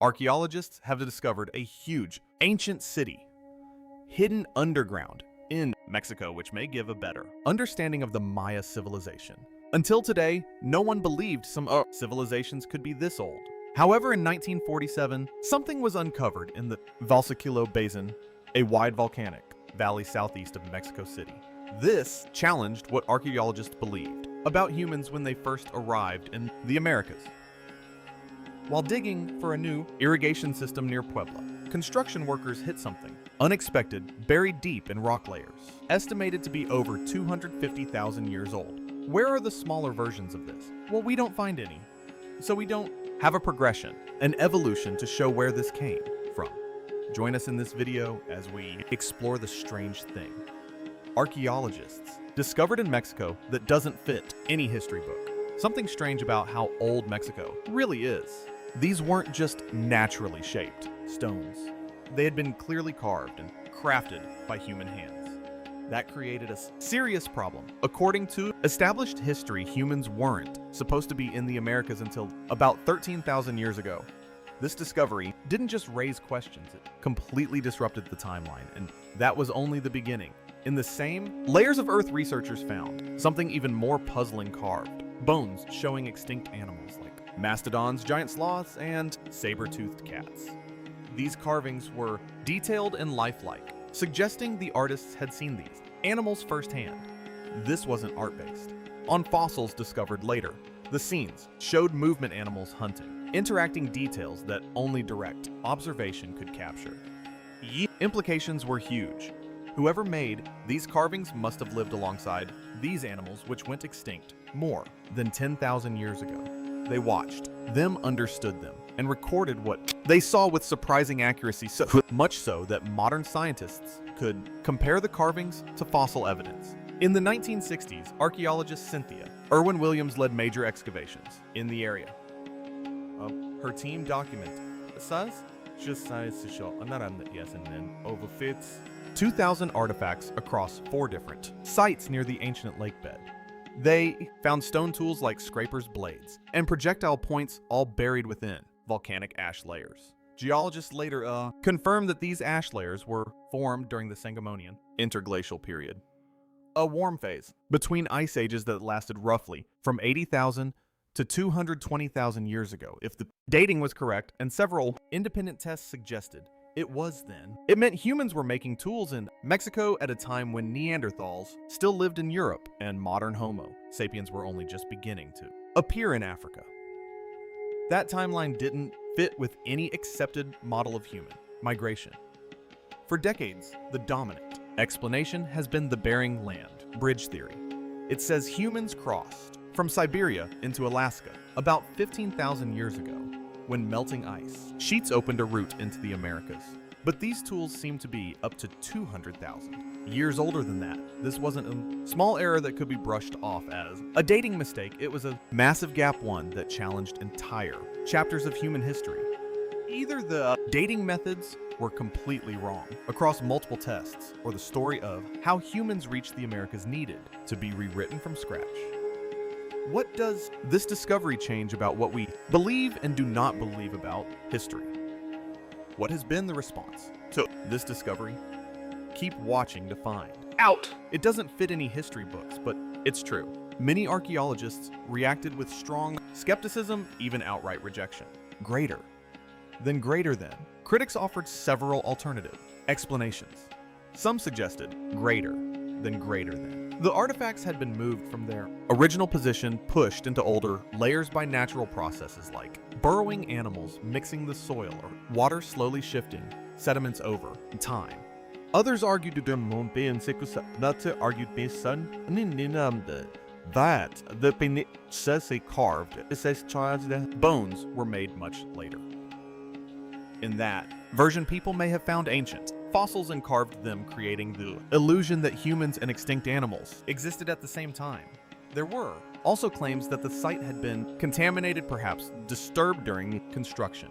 Archaeologists have discovered a huge, ancient city hidden underground in Mexico, which may give a better understanding of the Maya civilization. Until today, no one believed some civilizations could be this old. However, in 1947, something was uncovered in the Valsequillo Basin, a wide volcanic valley southeast of Mexico City. This challenged what archaeologists believed about humans when they first arrived in the Americas. While digging for a new irrigation system near Puebla, construction workers hit something unexpected buried deep in rock layers, estimated to be over 250,000 years old. Where are the smaller versions of this? Well, we don't find any. So we don't have a progression, an evolution to show where this came from. Join us in this video as we explore the strange thing archaeologists discovered in Mexico that doesn't fit any history book. Something strange about how old Mexico really is. These weren't just naturally shaped stones. They had been clearly carved and crafted by human hands. That created a serious problem. According to established history, humans weren't supposed to be in the Americas until about 13,000 years ago. This discovery didn't just raise questions, it completely disrupted the timeline, and that was only the beginning. In the same layers of Earth, researchers found something even more puzzling carved. Bones showing extinct animals like mastodons, giant sloths, and saber-toothed cats. These carvings were detailed and lifelike, suggesting the artists had seen these animals firsthand. This wasn't art-based. On fossils discovered later, the scenes showed movement animals hunting, interacting details that only direct observation could capture. Implications were huge. Whoever made these carvings must have lived alongside these animals, which went extinct more than 10,000 years ago. They watched them, understood them, and recorded what they saw with surprising accuracy, so much so that modern scientists could compare the carvings to fossil evidence. In the 1960s, archaeologist Cynthia Irwin Williams led major excavations in the area. Her team documented over 2,000 artifacts across 4 different sites near the ancient lake bed. They found stone tools like scrapers' blades and projectile points, all buried within volcanic ash layers. Geologists later confirmed that these ash layers were formed during the Sangomanian interglacial period, a warm phase between ice ages that lasted roughly from 80,000 to 220,000 years ago, if the dating was correct, and several independent tests suggested it was then. It meant humans were making tools in Mexico at a time when Neanderthals still lived in Europe and modern Homo sapiens were only just beginning to appear in Africa. That timeline didn't fit with any accepted model of human migration. For decades, the dominant explanation has been the Bering Land Bridge theory. It says humans crossed from Siberia into Alaska about 15,000 years ago, when melting ice sheets opened a route into the Americas. But these tools seem to be up to 200,000 years older than that. This wasn't a small error that could be brushed off as a dating mistake. It was a massive gap, one that challenged entire chapters of human history. Either the dating methods were completely wrong across multiple tests, or the story of how humans reached the Americas needed to be rewritten from scratch. What does this discovery change about what we believe and do not believe about history? What has been the response to this discovery? Keep watching to find out. It doesn't fit any history books, but it's true. Many archaeologists reacted with strong skepticism, even outright rejection. Greater than greater than. Critics offered several alternative explanations. Some suggested greater than greater than. The artifacts had been moved from their original position, pushed into older layers by natural processes like burrowing animals mixing the soil or water slowly shifting sediments over time. Others argued that the carved bones were made much later. In that version, people may have found ancient fossils and carved them, creating the illusion that humans and extinct animals existed at the same time. There were also claims that the site had been contaminated, perhaps disturbed during construction,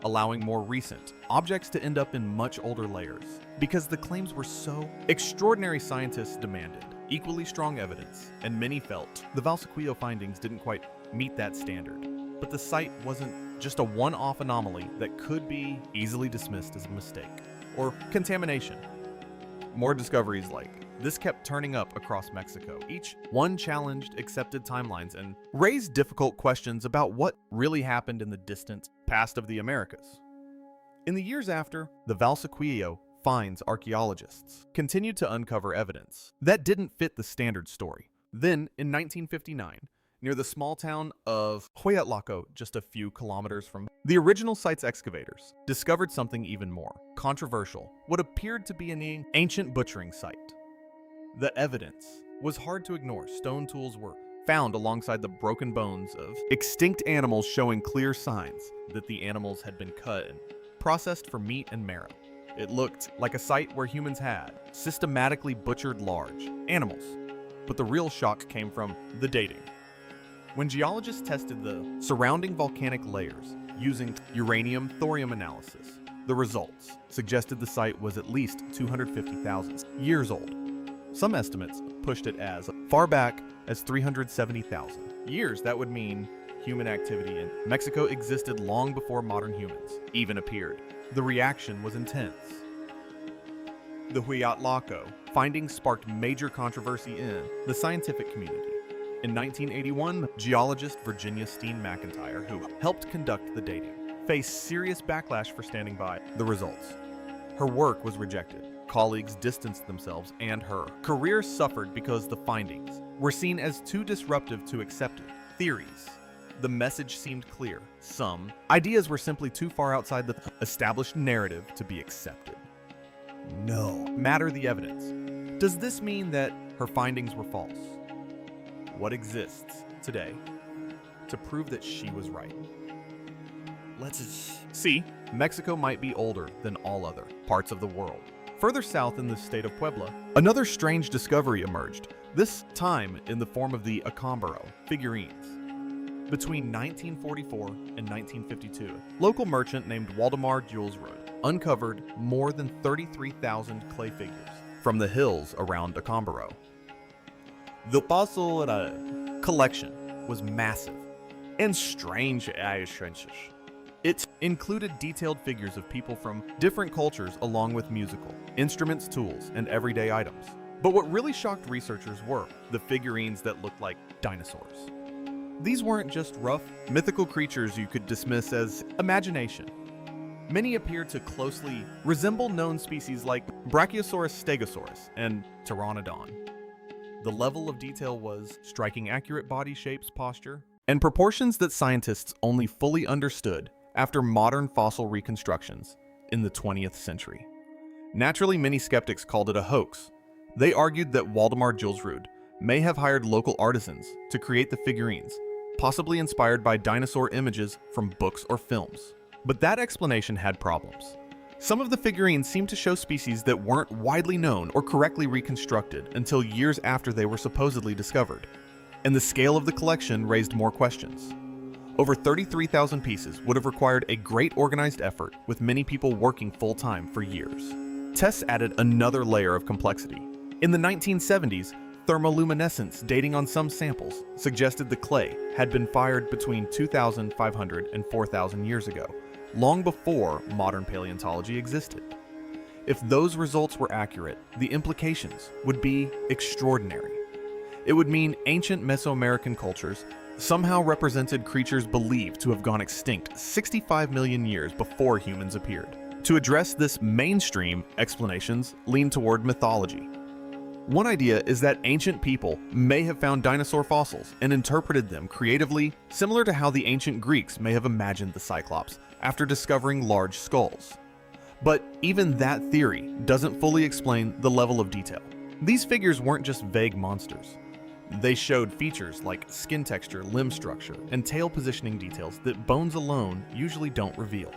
allowing more recent objects to end up in much older layers. Because the claims were so extraordinary, scientists demanded equally strong evidence, and many felt the Valsequillo findings didn't quite meet that standard. But the site wasn't just a one-off anomaly that could be easily dismissed as a mistake or contamination. More discoveries like this kept turning up across Mexico. Each one challenged accepted timelines and raised difficult questions about what really happened in the distant past of the Americas. In the years after, the Valsequillo finds archaeologists continued to uncover evidence that didn't fit the standard story. Then, in 1959, near the small town of Huayatlaco, just a few kilometers from the original site's excavators, discovered something even more controversial, what appeared to be an ancient butchering site. The evidence was hard to ignore. Stone tools were found alongside the broken bones of extinct animals, showing clear signs that the animals had been cut and processed for meat and marrow. It looked like a site where humans had systematically butchered large animals. But the real shock came from the dating. When geologists tested the surrounding volcanic layers using uranium thorium analysis, the results suggested the site was at least 250,000 years old. Some estimates pushed it as far back as 370,000 years. That would mean human activity in Mexico existed long before modern humans even appeared. The reaction was intense. The Huayatlaco findings sparked major controversy in the scientific community. In 1981, geologist Virginia Steen McIntyre, who helped conduct the dating, faced serious backlash for standing by the results. Her work was rejected. Colleagues distanced themselves, and her career suffered because the findings were seen as too disruptive to accepted theories. The message seemed clear. Some ideas were simply too far outside the established narrative to be accepted. No matter the evidence. Does this mean that her findings were false? What exists today to prove that she was right? Let's see. Mexico might be older than all other parts of the world. Further south in the state of Puebla, another strange discovery emerged, this time in the form of the Acámbaro figurines. Between 1944 and 1952, local merchant named Waldemar Julesrud uncovered more than 33,000 clay figures from the hills around Acámbaro. The puzzle collection was massive and strange. It included detailed figures of people from different cultures along with musical, instruments, tools, and everyday items. But what really shocked researchers were the figurines that looked like dinosaurs. These weren't just rough, mythical creatures you could dismiss as imagination. Many appeared to closely resemble known species like Brachiosaurus stegosaurus and Pteranodon. The level of detail was striking, accurate body shapes, posture, and proportions that scientists only fully understood after modern fossil reconstructions in the 20th century. Naturally, many skeptics called it a hoax. They argued that Waldemar Julesrud may have hired local artisans to create the figurines, possibly inspired by dinosaur images from books or films. But that explanation had problems. Some of the figurines seemed to show species that weren't widely known or correctly reconstructed until years after they were supposedly discovered. And the scale of the collection raised more questions. Over 33,000 pieces would have required a great organized effort, with many people working full-time for years. Tests added another layer of complexity. In the 1970s, thermoluminescence dating on some samples suggested the clay had been fired between 2,500 and 4,000 years ago, long before modern paleontology existed. If those results were accurate, the implications would be extraordinary. It would mean ancient Mesoamerican cultures somehow represented creatures believed to have gone extinct 65 million years before humans appeared. To address this, mainstream explanations lean toward mythology. One idea is that ancient people may have found dinosaur fossils and interpreted them creatively, similar to how the ancient Greeks may have imagined the Cyclops after discovering large skulls. But even that theory doesn't fully explain the level of detail. These figures weren't just vague monsters. They showed features like skin texture, limb structure, and tail positioning details that bones alone usually don't reveal.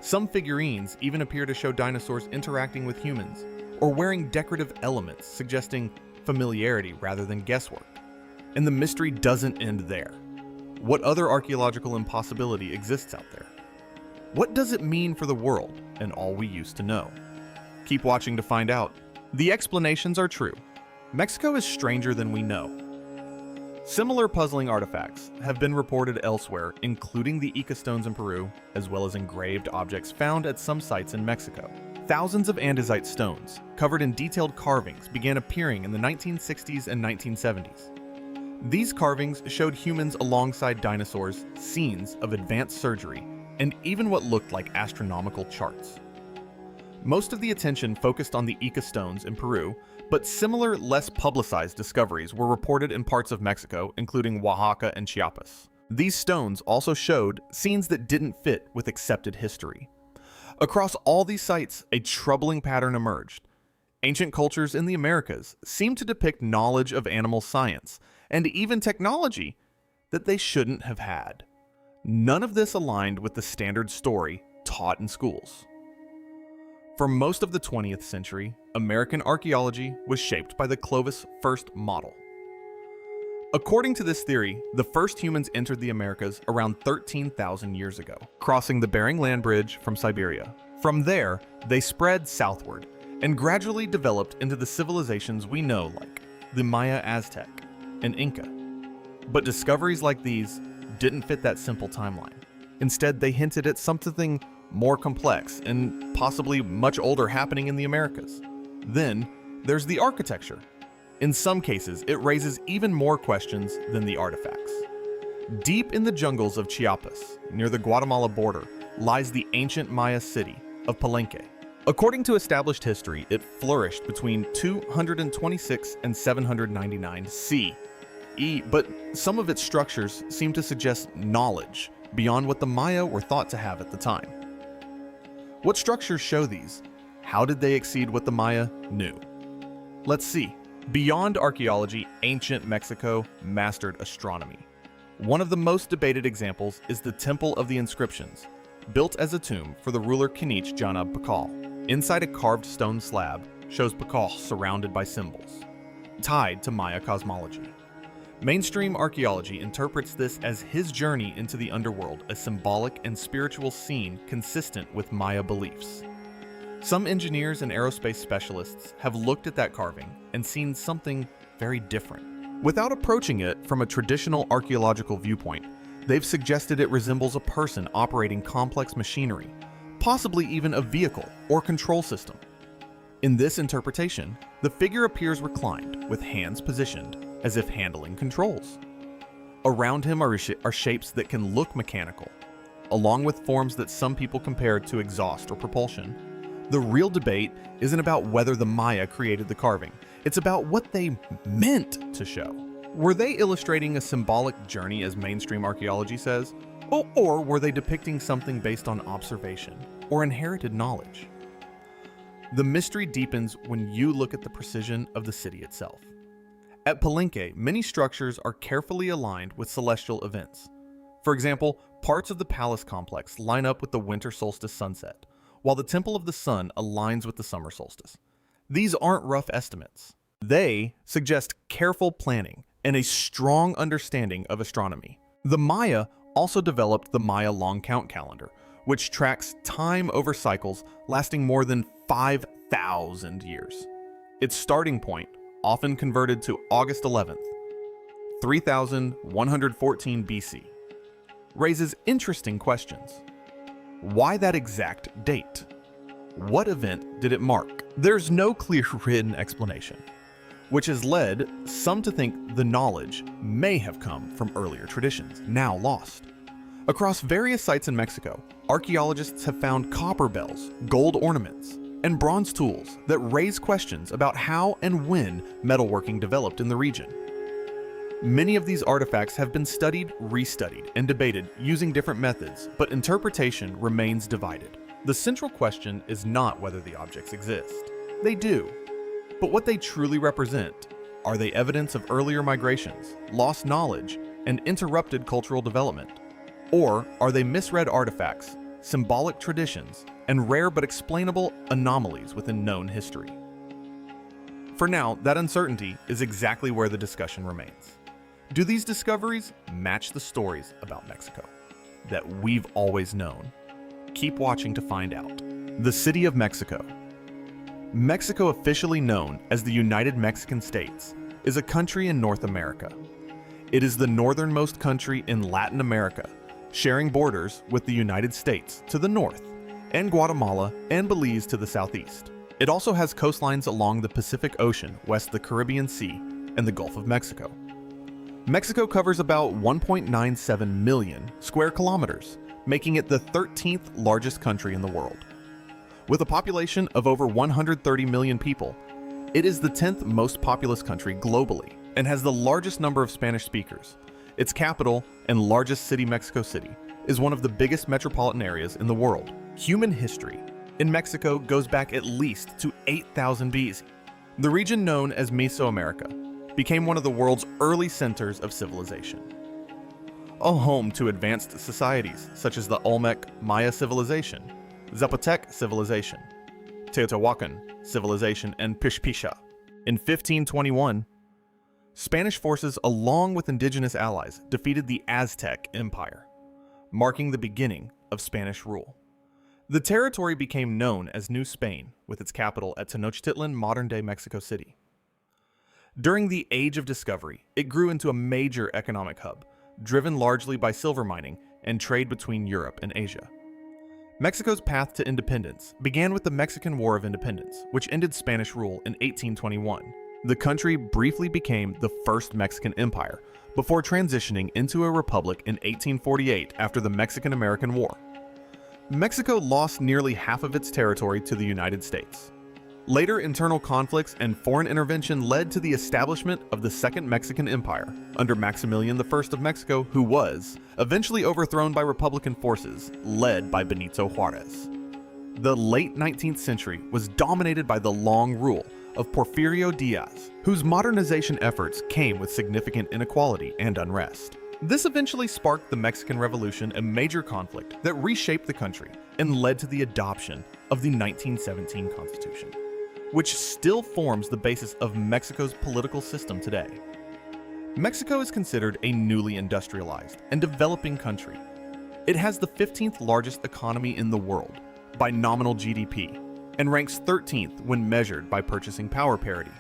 Some figurines even appear to show dinosaurs interacting with humans, or wearing decorative elements suggesting familiarity rather than guesswork. And the mystery doesn't end there. What other archaeological impossibility exists out there? What does it mean for the world and all we used to know? Keep watching to find out. The explanations are true. Mexico is stranger than we know. Similar puzzling artifacts have been reported elsewhere, including the Ica stones in Peru, as well as engraved objects found at some sites in Mexico. Thousands of andesite stones, covered in detailed carvings, began appearing in the 1960s and 1970s. These carvings showed humans alongside dinosaurs, scenes of advanced surgery, and even what looked like astronomical charts. Most of the attention focused on the Ica stones in Peru, but similar, less publicized discoveries were reported in parts of Mexico, including Oaxaca and Chiapas. These stones also showed scenes that didn't fit with accepted history. Across all these sites, a troubling pattern emerged. Ancient cultures in the Americas seemed to depict knowledge of animal science, and even technology, that they shouldn't have had. None of this aligned with the standard story taught in schools. For most of the 20th century, American archaeology was shaped by the Clovis first model. According to this theory, the first humans entered the Americas around 13,000 years ago, crossing the Bering Land Bridge from Siberia. From there, they spread southward and gradually developed into the civilizations we know, like the Maya Aztec and Inca. But discoveries like these didn't fit that simple timeline. Instead, they hinted at something more complex and possibly much older happening in the Americas. Then, there's the architecture. In some cases, it raises even more questions than the artifacts. Deep in the jungles of Chiapas, near the Guatemala border, lies the ancient Maya city of Palenque. According to established history, it flourished between 226 and 799 CE, but some of its structures seem to suggest knowledge beyond what the Maya were thought to have at the time. What structures show these? How did they exceed what the Maya knew? Let's see. Beyond archaeology, ancient Mexico mastered astronomy. One of the most debated examples is the Temple of the Inscriptions, built as a tomb for the ruler Kinich Janab Pakal. Inside a carved stone slab shows Pakal surrounded by symbols, tied to Maya cosmology. Mainstream archaeology interprets this as his journey into the underworld, a symbolic and spiritual scene consistent with Maya beliefs. Some engineers and aerospace specialists have looked at that carving and seen something very different. Without approaching it from a traditional archaeological viewpoint, they've suggested it resembles a person operating complex machinery, possibly even a vehicle or control system. In this interpretation, the figure appears reclined, with hands positioned as if handling controls. Around him are shapes that can look mechanical, along with forms that some people compared to exhaust or propulsion. The real debate isn't about whether the Maya created the carving, it's about what they meant to show. Were they illustrating a symbolic journey, as mainstream archaeology says, or were they depicting something based on observation or inherited knowledge? The mystery deepens when you look at the precision of the city itself. At Palenque, many structures are carefully aligned with celestial events. For example, parts of the palace complex line up with the winter solstice sunset, while the Temple of the Sun aligns with the summer solstice. These aren't rough estimates. They suggest careful planning and a strong understanding of astronomy. The Maya also developed the Maya long count calendar, which tracks time over cycles lasting more than 5,000 years. Its starting point, often converted to August 11th, 3114 BC, raises interesting questions. Why that exact date? What event did it mark? There's no clear written explanation, which has led some to think the knowledge may have come from earlier traditions, now lost. Across various sites in Mexico, archaeologists have found copper bells, gold ornaments, and bronze tools that raise questions about how and when metalworking developed in the region. Many of these artifacts have been studied, restudied, and debated using different methods, but interpretation remains divided. The central question is not whether the objects exist. They do. But what they truly represent. Are they evidence of earlier migrations, lost knowledge, and interrupted cultural development? Or are they misread artifacts, symbolic traditions, and rare but explainable anomalies within known history? For now, that uncertainty is exactly where the discussion remains. Do these discoveries match the stories about Mexico that we've always known? Keep watching to find out. The City of Mexico. Mexico, officially known as the United Mexican States, is a country in North America. It is the northernmost country in Latin America, sharing borders with the United States to the north and Guatemala and Belize to the southeast. It also has coastlines along the Pacific Ocean west of the Caribbean Sea and the Gulf of Mexico. Mexico covers about 1.97 million square kilometers, making it the 13th largest country in the world. With a population of over 130 million people, it is the 10th most populous country globally and has the largest number of Spanish speakers. Its capital and largest city, Mexico City, is one of the biggest metropolitan areas in the world. Human history in Mexico goes back at least to 8,000 BC. The region known as Mesoamerica became one of the world's early centers of civilization. A home to advanced societies such as the Olmec Maya civilization, Zapotec civilization, Teotihuacan civilization, and Pishpisha. In 1521, Spanish forces along with indigenous allies defeated the Aztec Empire, marking the beginning of Spanish rule. The territory became known as New Spain, with its capital at Tenochtitlan, modern-day Mexico City. During the Age of Discovery, it grew into a major economic hub, driven largely by silver mining and trade between Europe and Asia. Mexico's path to independence began with the Mexican War of Independence, which ended Spanish rule in 1821. The country briefly became the first Mexican empire before transitioning into a republic in 1848 after the Mexican-American War. Mexico lost nearly half of its territory to the United States. Later internal conflicts and foreign intervention led to the establishment of the Second Mexican Empire under Maximilian I of Mexico, who was eventually overthrown by Republican forces led by Benito Juarez. The late 19th century was dominated by the long rule of Porfirio Diaz, whose modernization efforts came with significant inequality and unrest. This eventually sparked the Mexican Revolution, a major conflict that reshaped the country and led to the adoption of the 1917 Constitution, which still forms the basis of Mexico's political system today. Mexico is considered a newly industrialized and developing country. It has the 15th largest economy in the world by nominal GDP and ranks 13th when measured by purchasing power parity.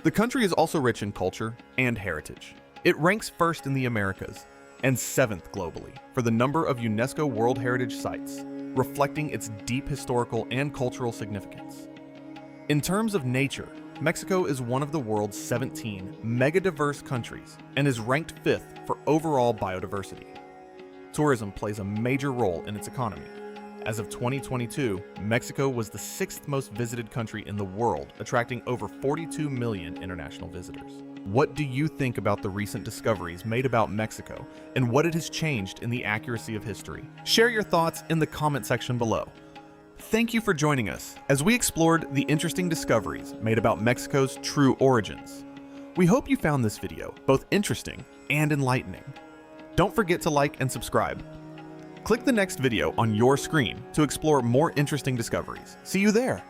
The country is also rich in culture and heritage. It ranks first in the Americas and 7th globally for the number of UNESCO World Heritage Sites, reflecting its deep historical and cultural significance. In terms of nature, Mexico is one of the world's 17 mega-diverse countries and is ranked 5th for overall biodiversity. Tourism plays a major role in its economy. As of 2022, Mexico was the 6th most visited country in the world, attracting over 42 million international visitors. What do you think about the recent discoveries made about Mexico and what it has changed in the accuracy of history? Share your thoughts in the comment section below. Thank you for joining us as we explored the interesting discoveries made about Mexico's true origins. We hope you found this video both interesting and enlightening. Don't forget to like and subscribe. Click the next video on your screen to explore more interesting discoveries. See you there!